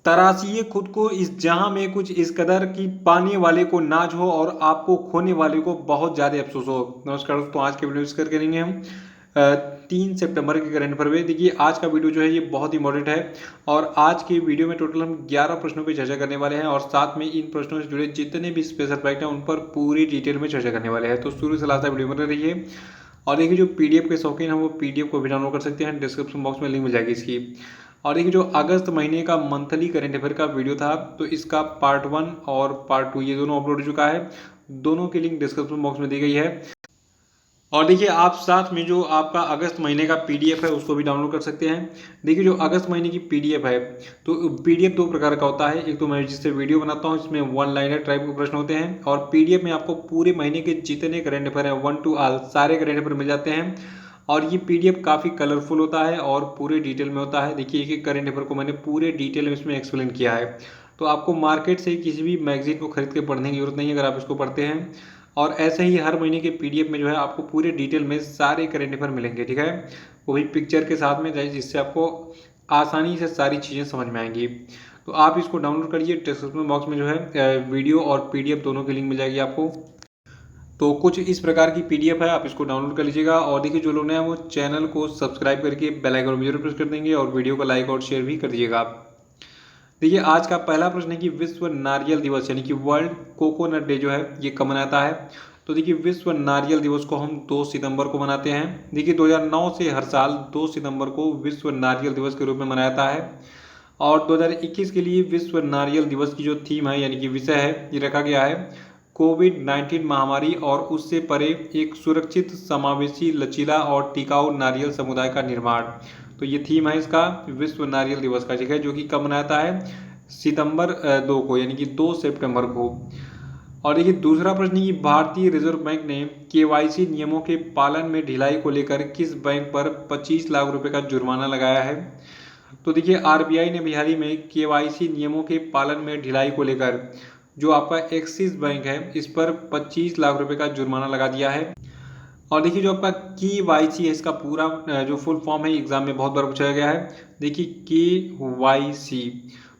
तराशिए खुद को इस जहां में कुछ इस कदर कि पाने वाले को नाज हो और आपको खोने वाले को बहुत ज़्यादा अफसोस हो। नमस्कार दोस्तों, आज के वीडियो डिस्कस करेंगे हम 3 सितंबर के करंट अफेयर में। देखिए आज का वीडियो जो है ये बहुत इंपॉर्टेंट है और आज के वीडियो में टोटल हम 11 प्रश्नों पर चर्चा करने वाले हैं और साथ में इन प्रश्नों से जुड़े जितने भी स्पेशल फैक्ट हैं उन पर पूरी डिटेल में चर्चा करने वाले हैं। तो शुरू से लास्ट तक वीडियो बने रहिए। और देखिए जो पीडीएफ के शौकीन हैं वो पीडीएफ को भी डाउनलोड कर सकते हैं, डिस्क्रिप्शन बॉक्स में लिंक मिल जाएगी इसकी। और देखिए जो अगस्त महीने का मंथली करंट अफेयर का वीडियो था तो इसका पार्ट 1 और पार्ट 2 ये दोनों अपलोड हो चुका है। दोनों की लिंक डिस्क्रिप्शन बॉक्स में दी गई है। और देखिए आप साथ में जो आपका अगस्त महीने का पीडीएफ है उसको भी डाउनलोड कर सकते हैं। देखिए जो अगस्त महीने की पीडीएफ है तो पीडीएफ 2 प्रकार का होता है। एक तो मैं जिससे वीडियो बनाता हूँ इसमें 1 लाइनर टाइप के प्रश्न होते हैं और पीडीएफ में आपको पूरे महीने के जितने करंट अफेयर हैं 1 to ऑल सारे करंट अफेयर मिल जाते हैं। और ये पीडीएफ काफ़ी कलरफुल होता है और पूरे डिटेल में होता है। देखिए एक एक करंट अफेयर को मैंने पूरे डिटेल में इसमें एक्सप्लेन किया है। तो आपको मार्केट से किसी भी मैगजीन को खरीद के पढ़ने की जरूरत नहीं है अगर आप इसको पढ़ते हैं। और ऐसे ही हर महीने के पीडीएफ में जो है आपको पूरे डिटेल में सारे करंट अफेयर मिलेंगे, ठीक है, वो भी पिक्चर के साथ में, जिससे आपको आसानी से सारी चीज़ें समझ में आएंगी। तो आप इसको डाउनलोड करिए, डिस्क्रिप्शन बॉक्स में जो है वीडियो और पीडीएफ दोनों की लिंक मिल जाएगी आपको। तो कुछ इस प्रकार की पीडीएफ है, आप इसको डाउनलोड कर लीजिएगा। और देखिए जो लोग हैं वो चैनल को सब्सक्राइब करके बेल आइकन में जरूर प्रेस कर देंगे और वीडियो को लाइक और शेयर भी कर दीजिएगा आप। देखिए आज का पहला प्रश्न है कि विश्व नारियल दिवस यानी कि वर्ल्ड कोकोनट डे जो है ये कब मनाता है। तो देखिए विश्व नारियल दिवस को हम 2 सितंबर को मनाते हैं। देखिए 2009 से हर साल 2 सितंबर को विश्व नारियल दिवस के रूप में मनाया जाता है। और 2021 के लिए विश्व नारियल दिवस की जो थीम है यानी कि विषय है ये रखा गया है कोविड-19 महामारी और उससे परे एक सुरक्षित, समावेशी, लचीला और टिकाऊ नारियल समुदाय का निर्माण। तो ये थीम है इसका विश्व नारियल दिवस का, ठीक है, जो कि कब मनाता है सितंबर 2 को यानी कि 2 सितंबर को। और देखिए दूसरा प्रश्न कि भारतीय रिजर्व बैंक ने केवाईसी नियमों के पालन में ढिलाई को लेकर किस बैंक पर 25 लाख रुपए का जुर्माना लगाया है। तो देखिए आरबीआई ने भी हाल ही में केवाईसी नियमों के पालन में ढिलाई को लेकर जो आपका एक्सिस बैंक है इस पर 25 लाख रुपए का जुर्माना लगा दिया है। और देखिए जो आपका केवाईसी है इसका पूरा जो फुल फॉर्म है एग्जाम में बहुत बार पूछा गया है। देखिए केवाईसी,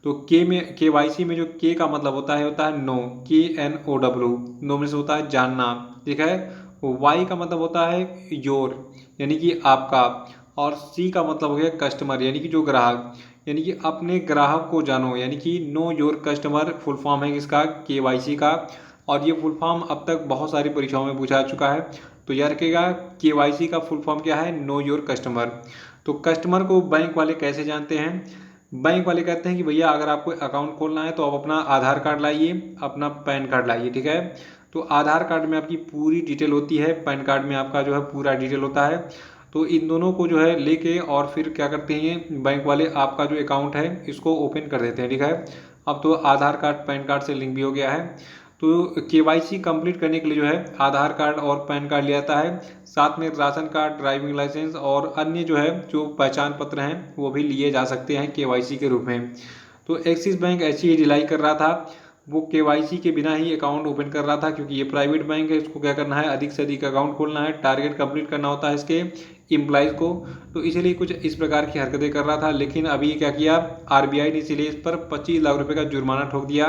तो केवाईसी में जो के का मतलब होता है नो, KNOW, नो में से होता है जानना, ठीक है। वाई का मतलब होता है योर यानी कि आपका, और सी का मतलब हो गया कस्टमर यानी कि जो ग्राहक, यानी कि अपने ग्राहक को जानो यानी कि know your customer full form है किसका, केवाईसी का। और ये फुल फॉर्म अब तक बहुत सारी परीक्षाओं में पूछा चुका है। तो याद रखिएगा केवाईसी का फुल फॉर्म क्या है, नो योर कस्टमर। तो कस्टमर को बैंक वाले कैसे जानते हैं, बैंक वाले कहते हैं कि भैया अगर आपको अकाउंट खोलना है तो आप अपना आधार कार्ड लाइए, अपना पैन कार्ड लाइए, ठीक है। तो आधार कार्ड में आपकी पूरी डिटेल होती है, पैन कार्ड में आपका जो है पूरा डिटेल होता है। तो इन दोनों को जो है लेके और फिर क्या करते हैं बैंक वाले आपका जो अकाउंट है इसको ओपन कर देते हैं, ठीक है। अब तो आधार कार्ड पैन कार्ड से लिंक भी हो गया है। तो केवाईसी कंप्लीट करने के लिए जो है आधार कार्ड और पैन कार्ड लिया जाता है, साथ में राशन कार्ड, ड्राइविंग लाइसेंस और अन्य जो है जो पहचान पत्र हैं वो भी लिए जा सकते हैं केवाईसी के रूप में। तो एक्सिस बैंक ऐसी ही ढिलाई कर रहा था, वो केवाईसी के बिना ही अकाउंट ओपन कर रहा था क्योंकि ये प्राइवेट बैंक है, इसको क्या करना है अधिक से अधिक अकाउंट खोलना है, टारगेट कंप्लीट करना होता है इसके इम्प्लॉइज को। तो इसीलिए कुछ इस प्रकार की हरकतें कर रहा था। लेकिन अभी क्या किया आरबीआई ने, इसीलिए इस पर 25 लाख रुपए का जुर्माना ठोक दिया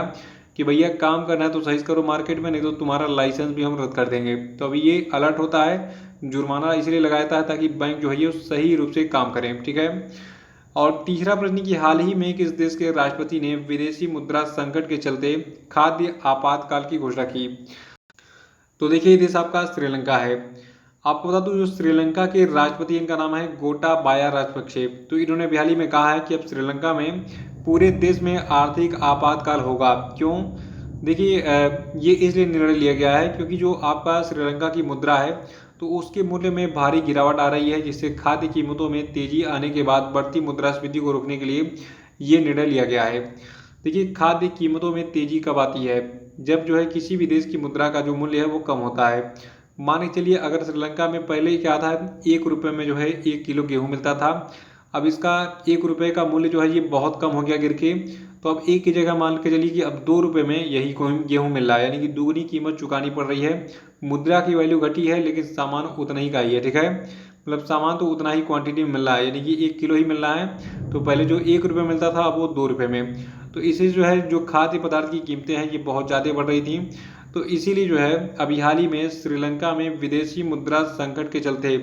कि भैया काम करना है तो सही करो मार्केट में, नहीं तो तुम्हारा लाइसेंस भी हम रद्द कर देंगे। तो अभी ये अलर्ट होता है, जुर्माना इसलिए लगाया जाता है ताकि बैंक जो है ये सही रूप से काम करें, ठीक है। और तीसरा प्रश्न की हाल ही में किस देश के राष्ट्रपति ने विदेशी मुद्रा संकट के चलते खाद्य आपातकाल की घोषणा की। तो देखिए ये देश आपका श्रीलंका है। आपको बता दूं जो श्रीलंका के राष्ट्रपति इनका नाम है गोटाबाया राजपक्षे। तो इन्होंने भी हाल ही में कहा है कि अब श्रीलंका में पूरे देश में आर्थिक आपातकाल होगा। क्यों, देखिए ये इसलिए निर्णय लिया गया है क्योंकि जो आपका श्रीलंका की मुद्रा है तो उसके मूल्य में भारी गिरावट आ रही है, जिससे खाद्य कीमतों में तेजी आने के बाद बढ़ती मुद्रास्फीति को रोकने के लिए ये निर्णय लिया गया है। देखिए खाद्य कीमतों में तेजी कब आती है, जब जो है किसी भी देश की मुद्रा का जो मूल्य है वो कम होता है। मान के चलिए अगर श्रीलंका में पहले क्या था, 1 रुपये में जो है 1 किलो गेहूँ मिलता था, अब इसका 1 रुपये का मूल्य जो है ये बहुत कम हो गया गिर के। तो अब एक की जगह मान के चलिए कि अब 2 रुपये में यही गेहूँ मिल रहा है, यानी कि दुगनी कीमत चुकानी पड़ रही है। मुद्रा की वैल्यू घटी है लेकिन सामान उतना ही का ही है, ठीक है। मतलब सामान तो उतना ही क्वांटिटी में मिल रहा है, यानी कि 1 किलो ही मिल रहा है। तो पहले जो 1 रुपये मिलता था अब वो 2 रुपये में। तो इसी जो है जो खाद्य पदार्थ की कीमतें हैं ये बहुत ज़्यादा बढ़ रही थी। तो इसीलिए जो है अभी हाल ही में श्रीलंका में विदेशी मुद्रा संकट के चलते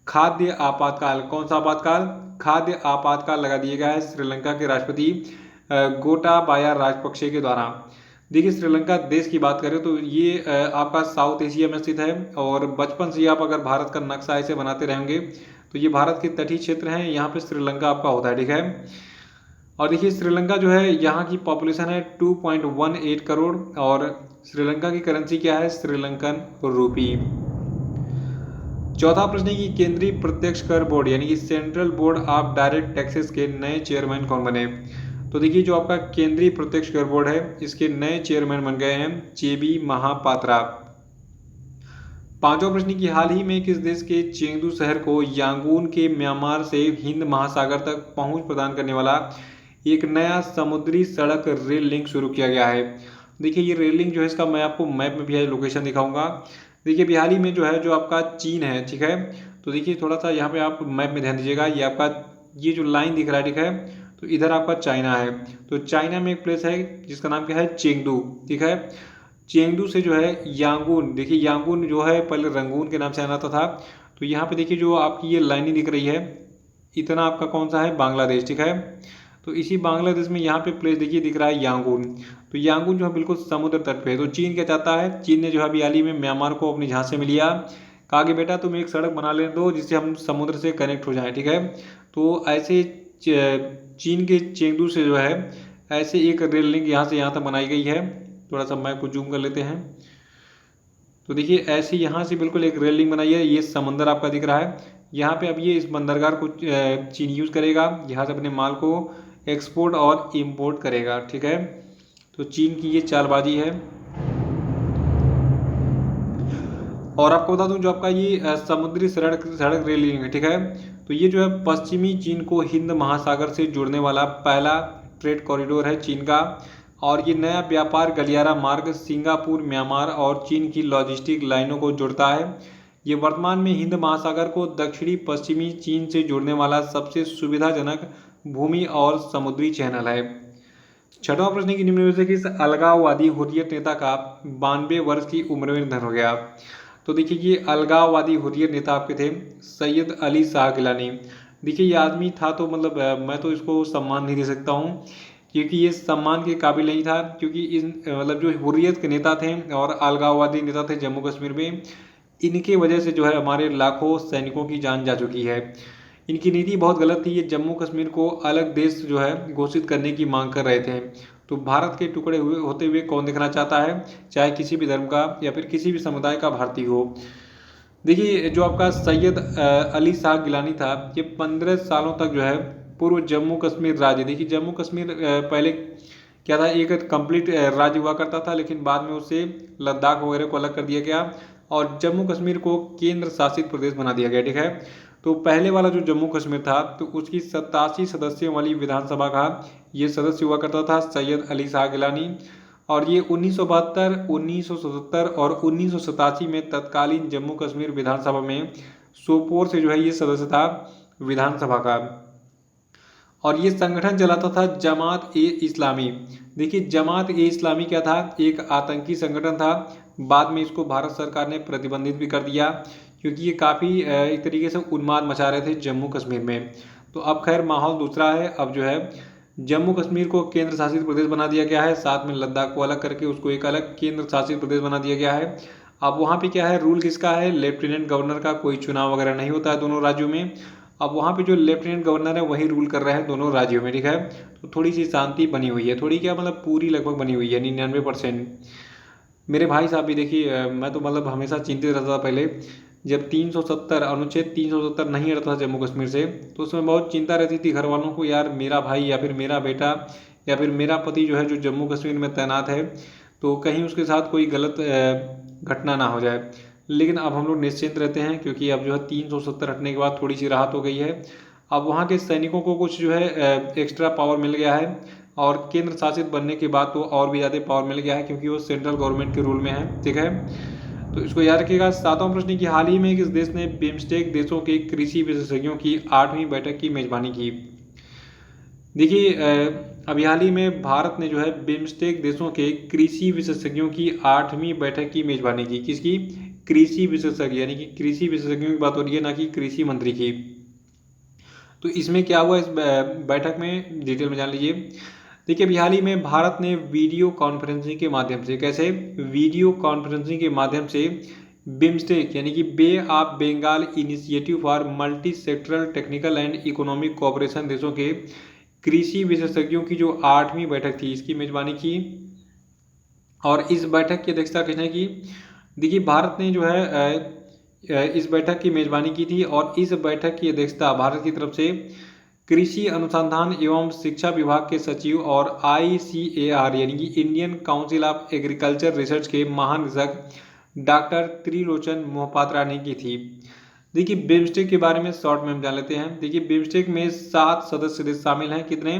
खाद्य आपातकाल, कौन सा आपातकाल, खाद्य आपातकाल लगा दिया गया है श्रीलंका के राष्ट्रपति गोटाबाया राजपक्षे के द्वारा। देखिए श्रीलंका देश की बात करें तो ये आपका साउथ एशिया में स्थित है और बचपन से आप अगर भारत का नक्शा ऐसे बनाते रहेंगे तो ये भारत के तटीय क्षेत्र हैं, यहाँ पे श्रीलंका आपका होता है, ठीक है। और देखिए श्रीलंका जो है यहाँ की पॉपुलेशन है 2.18 करोड़ और श्रीलंका की करेंसी क्या है, श्रीलंकन रूपी। चौथा प्रश्न है कि केंद्रीय प्रत्यक्ष कर बोर्ड यानी कि central board of direct taxes के नए चेयरमैन कौन बने। तो देखिए जो आपका केंद्रीय प्रत्यक्ष कर बोर्ड है इसके नए चेयरमैन बन गए हैं जेबी महापात्रा। पांचवा प्रश्न की हाल ही में किस देश के चेंगडू शहर को यांगून के म्यांमार से हिंद महासागर तक पहुंच प्रदान करने वाला एक नया समुद्री सड़क रेल लिंक शुरू किया गया है। देखिए ये रेल लिंक जो है इसका मैं आपको मैप में भी लोकेशन दिखाऊंगा। देखिए अभी हाल ही में जो है जो आपका चीन है, ठीक है। तो देखिए थोड़ा सा यहाँ पे आप मैप में ध्यान दीजिएगा, ये आपका ये जो लाइन दिख रहा है, ठीक है। तो इधर आपका चाइना है, तो चाइना में एक प्लेस है जिसका नाम क्या है, चेंगडू, ठीक है। चेंगडू से जो है यांगून, देखिए यांगून जो है पहले रंगून के नाम से आना था। तो यहाँ पे देखिए जो आपकी ये लाइनें दिख रही है, इतना आपका कौन सा है, बांग्लादेश, ठीक है। तो इसी बांग्लादेश में यहाँ पे प्लेस देखिए दिख रहा है यांगून। तो यांगून जो है बिल्कुल समुद्र तट पे है। तो चीन क्या चाहता है, चीन ने जो है अभी हाल ही में म्यांमार को अपनी झांसे में लिया, कहा कि बेटा तुम एक सड़क बना लेने दो जिससे हम समुद्र से कनेक्ट हो जाएं, ठीक है। तो ऐसे चीन के चेंगडू से जो है ऐसे एक रेल लिंक यहाँ से यहाँ तक बनाई गई है। थोड़ा सा मैप को जूम कर लेते हैं। तो देखिए ऐसे यहाँ से बिल्कुल एक रेल लिंक बनाई है, ये समंदर आपका दिख रहा है। यहाँ पे अब ये इस बंदरगाह को चीन यूज़ करेगा, यहाँ से अपने माल को एक्सपोर्ट और इंपोर्ट करेगा, ठीक है। तो चीन की ये चालबाजी है। और आपको बता दूं जो आपका ये समुद्री सड़क रेल लिंक है, ठीक है। तो ये जो है पश्चिमी चीन को हिंद महासागर से जोड़ने वाला पहला ट्रेड कॉरिडोर है चीन का। और ये नया व्यापार गलियारा मार्ग सिंगापुर, म्यांमार और चीन की लॉजिस्टिक लाइनों को जोड़ता है। ये वर्तमान में हिंद महासागर को दक्षिणी पश्चिमी चीन से जोड़ने वाला सबसे सुविधाजनक भूमि और समुद्री चैनल है। छठवां प्रश्न की निम्न में से किस अलगाववादी हुर्रियत नेता का 92 वर्ष की उम्र में निधन हो गया। तो देखिए ये अलगाववादी हुर्रियत नेता आपके थे सैयद अली शाह गिलानी। देखिए ये आदमी था तो मतलब मैं तो इसको सम्मान नहीं दे सकता हूँ क्योंकि ये सम्मान के काबिल नहीं था, क्योंकि इन मतलब जो हुर्रियत के नेता थे और अलगाववादी नेता थे जम्मू कश्मीर में, इनके वजह से जो है हमारे लाखों सैनिकों की जान जा चुकी है। इनकी नीति बहुत गलत थी, ये जम्मू कश्मीर को अलग देश जो है घोषित करने की मांग कर रहे थे। तो भारत के टुकड़े हुए होते हुए कौन देखना चाहता है, चाहे किसी भी धर्म का या फिर किसी भी समुदाय का भारतीय हो। देखिए जो आपका सैयद अली शाह गिलानी था, ये 15 सालों तक जो है पूर्व जम्मू कश्मीर राज्य, देखिए जम्मू कश्मीर पहले क्या था, एक कंप्लीट राज्य हुआ करता था, लेकिन बाद में उसे लद्दाख वगैरह को अलग कर दिया गया और जम्मू कश्मीर को केंद्र शासित प्रदेश बना दिया गया, ठीक है। तो पहले वाला जो जम्मू कश्मीर था तो उसकी 87 सदस्यों वाली विधानसभा का ये सदस्य हुआ करता था सैयद अली शाह गिलानी। और ये 1972, 1977 और 1987 में तत्कालीन जम्मू कश्मीर विधानसभा में सोपोर से जो है ये सदस्य था विधानसभा का। और ये संगठन चलाता था जमात ए इस्लामी। देखिए जमात ए इस्लामी क्या था, एक आतंकी संगठन था। बाद में इसको भारत सरकार ने प्रतिबंधित भी कर दिया क्योंकि ये काफ़ी एक तरीके से उन्माद मचा रहे थे जम्मू कश्मीर में। तो अब खैर माहौल दूसरा है, अब जो है जम्मू कश्मीर को केंद्र शासित प्रदेश बना दिया गया है, साथ में लद्दाख को अलग करके उसको एक अलग केंद्र शासित प्रदेश बना दिया गया है। अब वहाँ पे क्या है, रूल किसका है, लेफ्टिनेंट गवर्नर का, कोई चुनाव वगैरह नहीं होता है दोनों राज्यों में। अब वहाँ पे जो लेफ्टिनेंट गवर्नर है वही रूल कर रहे हैं दोनों राज्यों में, ठीक है। तो थोड़ी सी शांति बनी हुई है, थोड़ी क्या मतलब पूरी लगभग बनी हुई है 99%। मेरे भाई साहब भी देखिए मैं तो मतलब हमेशा चिंतित रहता था पहले, जब 370 अनुच्छेद 370 नहीं हटता था जम्मू कश्मीर से, तो उसमें बहुत चिंता रहती थी घर वालों को, यार मेरा भाई या फिर मेरा बेटा या फिर मेरा पति जो है जो जम्मू कश्मीर में तैनात है तो कहीं उसके साथ कोई गलत घटना ना हो जाए। लेकिन अब हम लोग निश्चिंत रहते हैं क्योंकि अब जो है 370 हटने के बाद थोड़ी सी राहत हो गई है। अब वहाँ के सैनिकों को कुछ जो है एक्स्ट्रा पावर मिल गया है और केंद्र शासित बनने के बाद तो और भी ज़्यादा पावर मिल गया है क्योंकि वो सेंट्रल गवर्नमेंट के रूल में है, ठीक है। तो इसको याद रखिएगा। 7वां प्रश्न की हाल ही में किस देश ने बिम्स्टेक देशों के कृषि विशेषज्ञों की 8वीं बैठक की मेजबानी की? देखिए अभी हाल ही में भारत ने जो है बिम्स्टेक देशों के कृषि विशेषज्ञों की 8वीं बैठक की मेजबानी की। किसकी? कृषि विशेषज्ञ, यानी कि कृषि विशेषज्ञों की बात हो रही है, ना कि कृषि मंत्री की। तो इसमें क्या हुआ इस बैठक में, डिटेल में जान लीजिए। देखिए अभी हाल ही में भारत ने वीडियो कॉन्फ्रेंसिंग के माध्यम से, कैसे? वीडियो कॉन्फ्रेंसिंग के माध्यम से बिम्स्टेक यानी कि Bay of Bengal Initiative for Multi Sectoral Technical and Economic Cooperation देशों के कृषि विशेषज्ञों की जो 8वीं बैठक थी, इसकी मेजबानी की। और इस बैठक की अध्यक्षता किसने की? देखिए भारत ने जो है इस बैठक की मेजबानी की थी, और इस बैठक की अध्यक्षता भारत की तरफ से कृषि अनुसंधान एवं शिक्षा विभाग के सचिव और ICAR यानी कि Indian council of agriculture research के महानिदेशक डॉक्टर त्रिलोचन मोहपात्रा ने की थी। देखिए बिम्स्टेक के बारे में शॉर्ट में हम जान लेते हैं। देखिए बिम्स्टेक में 7 सदस्य देश शामिल हैं। कितने?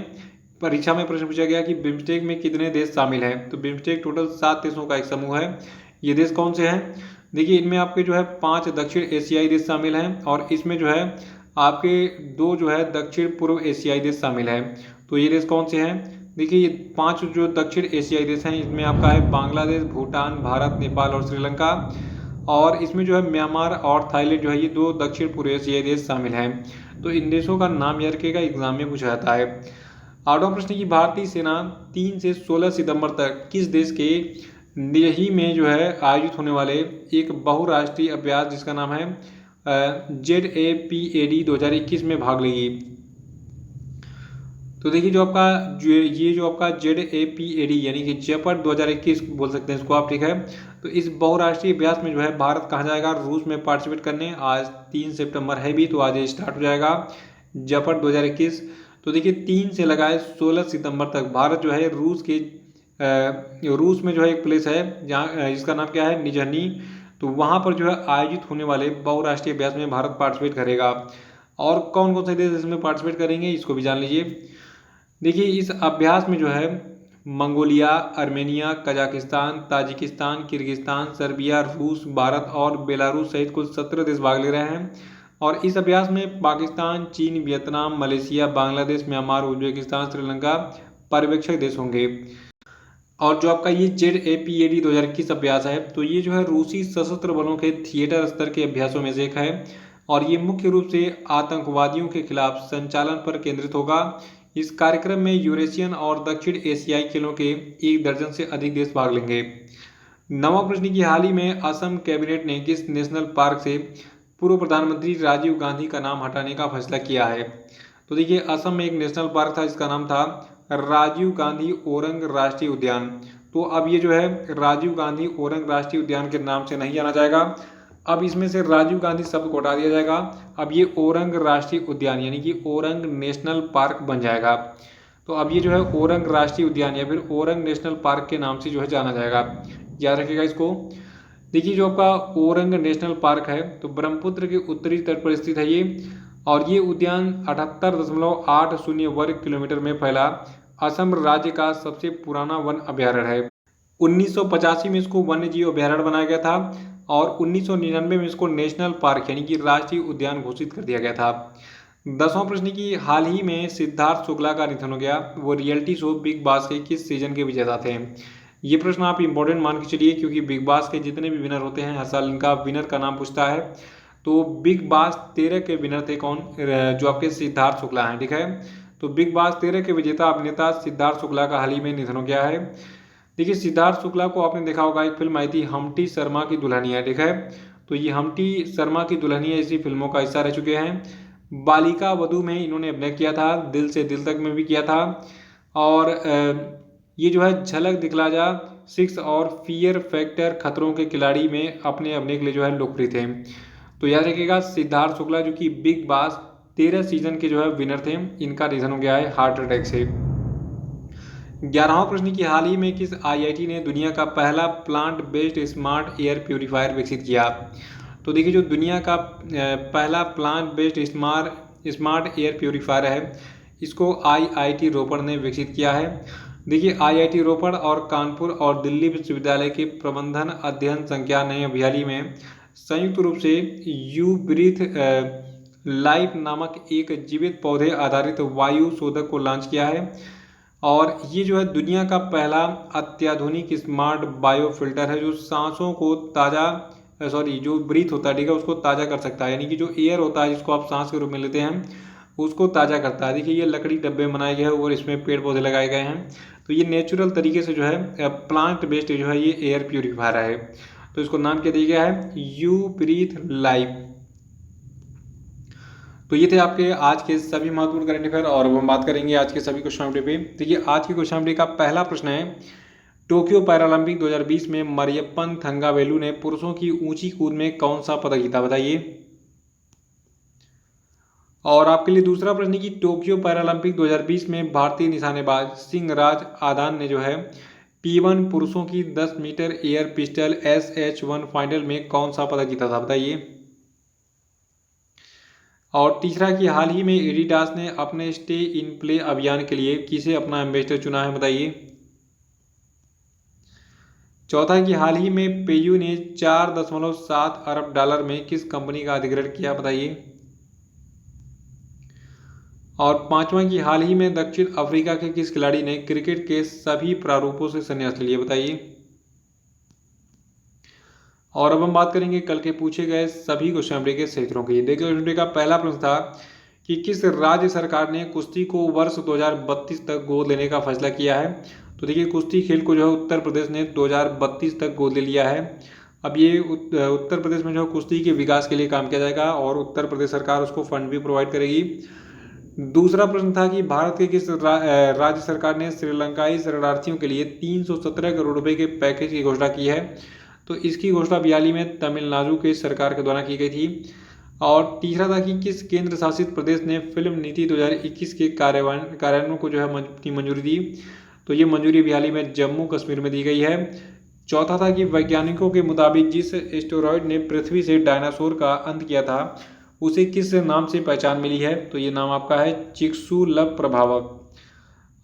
परीक्षा में प्रश्न पूछा गया कि बिम्स्टेक में कितने देश शामिल हैं, तो बिम्स्टेक टोटल 7 देशों का एक समूह है। ये देश कौन से हैं? देखिए इनमें आपके जो है 5 दक्षिण एशियाई देश शामिल हैं, और इसमें जो है आपके 2 जो है दक्षिण पूर्व एशियाई देश शामिल हैं। तो ये देश कौन से हैं? देखिए ये 5 जो दक्षिण एशियाई देश हैं, इसमें आपका है बांग्लादेश, भूटान, भारत, नेपाल और श्रीलंका। और इसमें जो है म्यांमार और थाईलैंड जो है, ये 2 दक्षिण पूर्व एशियाई देश शामिल हैं। तो इन देशों का नाम याद रखिएगा, एग्जाम में पूछा जाता है। 8वां प्रश्न की भारतीय सेना 3 से 16 सितंबर तक किस देश के निरही में जो है आयोजित होने वाले एक बहुराष्ट्रीय अभ्यास जिसका नाम है ZAPAD 2021 में भाग लेगी? तो देखिए जो आपका ZAPAD यानी कि जेपड 2021 बोल सकते हैं इसको आप, ठीक है। तो इस बहुराष्ट्रीय अभ्यास में जो है भारत कहाँ जाएगा? रूस में पार्टिसिपेट करने। आज 3 सितंबर है भी, तो आज ये स्टार्ट हो जाएगा जेपड 2021। तो देखिए 3 से लगाए 16 सितंबर तक भारत जो है रूस में जो है एक प्लेस है जहाँ जिसका नाम क्या है? निजनी। तो वहाँ पर जो है आयोजित होने वाले बहुराष्ट्रीय अभ्यास में भारत पार्टिसिपेट करेगा। और कौन कौन से देश इसमें पार्टिसिपेट करेंगे, इसको भी जान लीजिए। देखिए इस अभ्यास में जो है Mongolia, Armenia, Kazakhstan, Tajikistan, Kyrgyzstan, Serbia, रूस, भारत और बेलारूस सहित कुल 17 देश भाग ले रहे हैं। और इस अभ्यास में पाकिस्तान, चीन, Vietnam, Malaysia, Bangladesh, Myanmar, Uzbekistan, Sri Lanka पर्यवेक्षक देश होंगे। और जो आपका ये ZAPAD 2021 अभ्यास है, तो ये जो है रूसी सशस्त्र बलों के थिएटर स्तर के अभ्यासों में से एक है, और ये मुख्य रूप से आतंकवादियों के खिलाफ संचालन पर केंद्रित होगा। इस कार्यक्रम में यूरेशियन और दक्षिण एशियाई खेलों के 1 दर्जन से अधिक देश भाग लेंगे। 9वां प्रश्न की हाल ही में असम कैबिनेट ने किस नेशनल पार्क से पूर्व प्रधानमंत्री राजीव गांधी का नाम हटाने का फैसला किया है? तो देखिए असम में एक नेशनल पार्क था जिसका नाम था राजीव गांधी ओरंग राष्ट्रीय उद्यान। तो अब ये जो है राजीव गांधी ओरंग राष्ट्रीय उद्यान के नाम से नहीं जाना जाएगा, अब इसमें से राजीव गांधी शब्द को हटा दिया जाएगा। अब ये ओरंग राष्ट्रीय उद्यान यानी कि ओरंग नेशनल पार्क बन जाएगा। तो अब ये जो है ओरंग राष्ट्रीय उद्यान या फिर ओरंग नेशनल पार्क के नाम से जो है जाना जाएगा, याद रखिएगा इसको। देखिए जो आपका ओरंग नेशनल पार्क है, तो ब्रह्मपुत्र के उत्तरी तट पर स्थित है ये, और ये उद्यान 78.80 वर्ग किलोमीटर में फैला असम राज्य का सबसे पुराना वन अभ्यारण्य है। 1985 में इसको वन्य जीव अभ्यारण्य बनाया गया था, और 1999 में इसको नेशनल पार्क यानी कि राष्ट्रीय उद्यान घोषित कर दिया गया था। 10वां प्रश्न की हाल ही में सिद्धार्थ शुक्ला का निधन हो गया, वो रियलिटी शो बिग बॉस के किस सीजन के विजेता थे? ये प्रश्न आप इंपॉर्टेंट मान के चलिए, क्योंकि बिग बॉस के जितने भी विनर होते हैं हर साल इनका विनर का नाम पूछता है। तो बिग बॉस 13 के विनर थे कौन? जो आपके सिद्धार्थ शुक्ला हैं, ठीक है। तो बिग बॉस 13 के विजेता अभिनेता सिद्धार्थ शुक्ला का हाल ही में निधन हो गया है। देखिए सिद्धार्थ शुक्ला को आपने देखा होगा, एक फिल्म आई थी हम्टी शर्मा की दुल्हनिया, ठीक है। तो ये हम्टी शर्मा की दुल्हनिया इसी फिल्मों का हिस्सा रह चुके हैं। बालिका वधू में इन्होंने अभिनय किया था, दिल से दिल तक में भी किया था, और ये जो है झलक दिखला जा 6 और फियर फैक्टर खतरों के खिलाड़ी में अपने अभिनय के लिए जो है लोकप्रिय थे। तो याद रखिएगा सिद्धार्थ शुक्ला जो कि बिग बॉस 13 सीजन के जो है विनर थे, इनका निधन हो गया है हार्ट अटैक से। 11वां प्रश्न की हाल ही में किस IIT ने दुनिया का पहला plant based smart air purifier विकसित किया? तो देखिए जो दुनिया का पहला plant based smart air purifier है, इसको IIT रोपड़ ने विकसित किया है। देखिए आईआईटी रोपड़ और कानपुर और दिल्ली विश्वविद्यालय के प्रबंधन अध्ययन संज्ञान ने अभियाली में संयुक्त रूप से यू ब्रीथ लाइफ नामक एक जीवित पौधे आधारित वायु शोधक को लॉन्च किया है। और ये जो है दुनिया का पहला अत्याधुनिक स्मार्ट बायो फिल्टर है जो सांसों को ताज़ा जो ब्रीथ होता है ठीक है उसको ताज़ा कर सकता है, यानी कि जो एयर होता है जिसको आप सांस के रूप में लेते हैं उसको ताज़ा करता है। देखिए ये लकड़ी डब्बे बनाए गए हैं और इसमें पेड़ पौधे लगाए गए हैं, तो ये नेचुरल तरीके से जो है प्लांट बेस्ड जो है ये एयर प्यूरिफायर है। तो इसको नाम क्या दिया गया है, यू ब्रीथ लाइफ। तो ये थे आपके आज के सभी महत्वपूर्ण करंट अफेयर और अब हम बात करेंगे आज के सभी क्वेश्चन पे। देखिए आज के क्वेश्चन का पहला प्रश्न है, टोक्यो पैरालंपिक 2020 में मरियप्पन थंगावेलु ने पुरुषों की ऊंची कूद में कौन सा पदक जीता, बताइए। और आपके लिए दूसरा प्रश्न है कि टोक्यो पैरालंपिक 2020 में भारतीय निशानेबाज सिंहराज आदान ने जो है P1 पुरुषों की 10 metre air pistol SH1 final में कौन सा पदक जीता था, बताइए। और तीसरा कि हाल ही में एडिडास ने अपने स्टे इन प्ले अभियान के लिए किसे अपना एम्बेसडर चुना है, बताइए। चौथा कि हाल ही में पेयू ने 4.7 अरब डॉलर में किस कंपनी का अधिग्रहण किया, बताइए। और पांचवा कि हाल ही में दक्षिण अफ्रीका के किस खिलाड़ी ने क्रिकेट के सभी प्रारूपों से संन्यास लिया, बताइए। और अब हम बात करेंगे कल के पूछे गए सभी क्वेश्चन के सही उत्तरों की। देखिए क्वेश्चन का पहला प्रश्न था कि किस राज्य सरकार ने कुश्ती को वर्ष 2032 तक गोद लेने का फैसला किया है। तो देखिए कुश्ती खेल को जो है उत्तर प्रदेश ने 2032 तक गोद ले लिया है। अब ये उत्तर प्रदेश में जो कुश्ती के विकास के लिए काम किया जाएगा और उत्तर प्रदेश सरकार उसको फंड भी प्रोवाइड करेगी। दूसरा प्रश्न था कि भारत के किस राज्य सरकार ने श्रीलंकाई शरणार्थियों के लिए 317 करोड़ रुपए के पैकेज की घोषणा की है। तो इसकी घोषणा बयाली में तमिलनाडु के सरकार के द्वारा की गई थी। और तीसरा था कि किस केंद्र शासित प्रदेश ने फिल्म नीति 2021 के कार्यान्वयन को जो है मंजूरी दी। तो ये मंजूरी बयाली में जम्मू कश्मीर में दी गई है। चौथा था कि वैज्ञानिकों के मुताबिक जिस एस्टेरॉयड ने पृथ्वी से डायनासोर का अंत किया था उसे किस नाम से पहचान मिली है। तो ये नाम आपका है चिक्सुलव प्रभावक।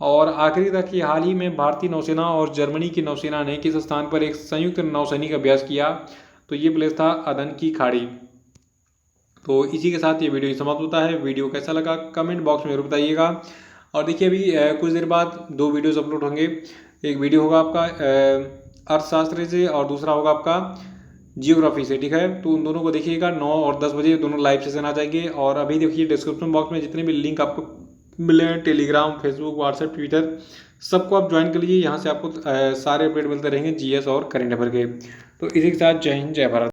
और आखिरी तक कि हाल ही में भारतीय नौसेना और जर्मनी की नौसेना ने किस स्थान पर एक संयुक्त नौसैनिक अभ्यास किया। तो ये प्लेस था अदन की खाड़ी। तो इसी के साथ ये वीडियो समाप्त होता है। वीडियो कैसा लगा कमेंट बॉक्स में जरूर बताइएगा। और देखिए अभी कुछ देर बाद 2 वीडियोस अपलोड होंगे। एक वीडियो होगा आपका अर्थशास्त्र से और दूसरा होगा आपका जियोग्राफी से, ठीक है। तो उन दोनों को देखिएगा 9 और 10 बजे दोनों लाइव सेशन आ जाएंगे। और अभी देखिए डिस्क्रिप्शन बॉक्स में जितने भी लिंक आपको मिले हैं टेलीग्राम, फेसबुक, व्हाट्सएप, ट्विटर, सबको आप ज्वाइन कर लीजिए। यहाँ से आपको सारे अपडेट मिलते रहेंगे जीएस और करेंट अफेयर के। तो इसी के साथ जय हिंद जय भारत।